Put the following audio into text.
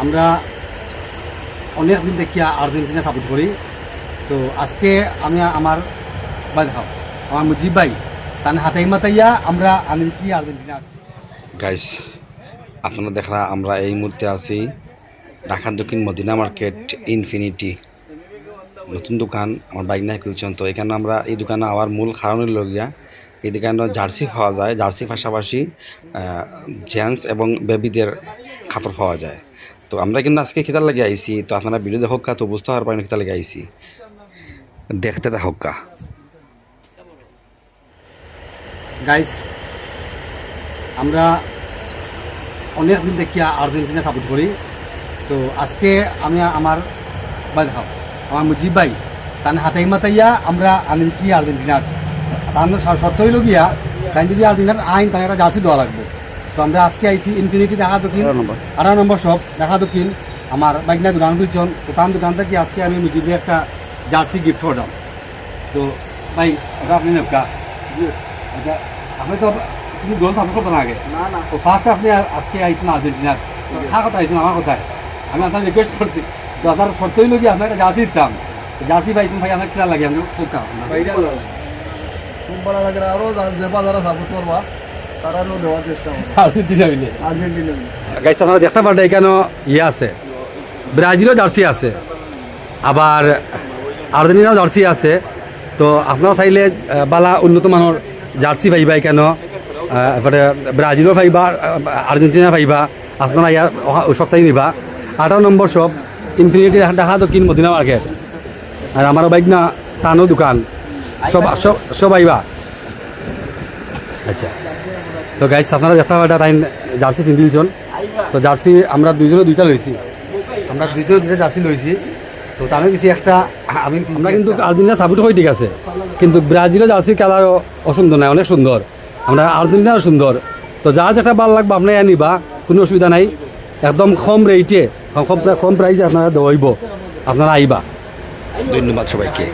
আমরা অনেক দিন থেকে আর্জেন্টিনা সাপোর্ট করি। তো আজকে আমি আমার আমার মুজিব ভাই তার হাতাই মাতাইয়া আমরা আনিছি আর্জেন্টিনা। গাইস আপনারা দেখরা আমরা এই মুহূর্তে আছি ঢাকা দক্ষিণ মদিনা মার্কেট ইনফিনিটি নতুন দোকান আমার বাইক নাই খুলছেন। তো এখানে আমরা এই দোকানে আবার মূল কারণের লগিয়া এই দোকানে জার্সি পাওয়া যায়, জার্সির পাশাপাশি জেন্টস এবং বেবিদের কাপড় পাওয়া যায়। তো আমরা কিন্তু আজকে খিতার লাগে আইছি, তো আপনারা ভিডিও দেখো তো বুঝতে পারবেন খিতার লাগে আইছি, দেখতে দেখো। গাইস আমরা অনেক দিন থেকে আর্জেন্টিনা সাপোর্ট করি। তো আজকে আমি আমার আমার মুজিব ভাই তার হাতাই মাতাইয়া আমরা আনিছি আর্জেন্টিনা। তার সত্যই লগিয়া তাই যদি আর্জেন্টিনার আইন তার একটা জার্সি দেওয়া লাগবে। তো আমরা আজকে আইছি ইনফিনিটি ঢাকা দক্ষিণ 18 নম্বর শপ ঢাকা দক্ষিণ। আমার বাইক না দোকান খুলছেন। তো তার দোকান থেকে আজকে আমি মুজিবের একটা জার্সি গিফট করলাম। তো ভাই ওটা আপনি নেবকা আচ্ছা, আপনি তো তুমি দোল সাপোর্ট করতেন আগে না না। তো ফার্স্ট আপনি আজকে আইছেন আর্জেন্টিনার, হ্যাঁ কথা আইছেন আমার কথায় আমি আপনার রিকোয়েস্ট করছি। তো আপনার সত্যই লোক আপনার একটা জার্সি দিতাম, জার্সি পাইছেন ভাই আপনার খেলা লাগে আমি খুব খুব ভালো লাগে। আরও যে যারা সাপোর্ট করবা তারাও দেওয়ার চেষ্টা করবো আর্জেন্টিনা মিলে। আর্জেন্টিনা গাইস আপনারা দেখতে পারেন এখানে ইয়ে আছে, ব্রাজিলও জার্সি আছে, আবার আর্জেন্টিনাও জার্সি আছে। তো আপনারা চাইলে বালা উন্নত মানের জার্সি পাইবা কেন, এবারে ব্রাজিলও পাইবা, আর্জেন্টিনা পাইবা। আপনারা ইয়ার সপ্তাহে নিবা 18 নম্বর শপ ইনফিনিটি ঢাকা দক্ষিণ মদিনা মার্কেট। আর আমার বাইক না টানো দোকান সব আইবা। আচ্ছা, তো গাইস আপনারা দেখতে পাবেন তাই জার্সি কিনদিলজন। তো জার্সি আমরা দুইজনে দুইটা লইছি, আমরা দুইজনে দুইটা জার্সি লইছি। তো তার কিছু একটা আমরা কিন্তু আর্জেন্টিনা সাপোর্ট হয়ে ঠিক আছে, কিন্তু ব্রাজিলের জার্সির কালারও অসুন্দর নাই, অনেক সুন্দর। আমরা আর্জেন্টিনাও সুন্দর। তো যার যেটা ভালো লাগবে আপনারা নিবা, কোনো অসুবিধা নাই। একদম কম রেটে কম প্রাইসে আপনারা দেওয়াইব, আপনারা আইবা। ধন্যবাদ সবাইকে।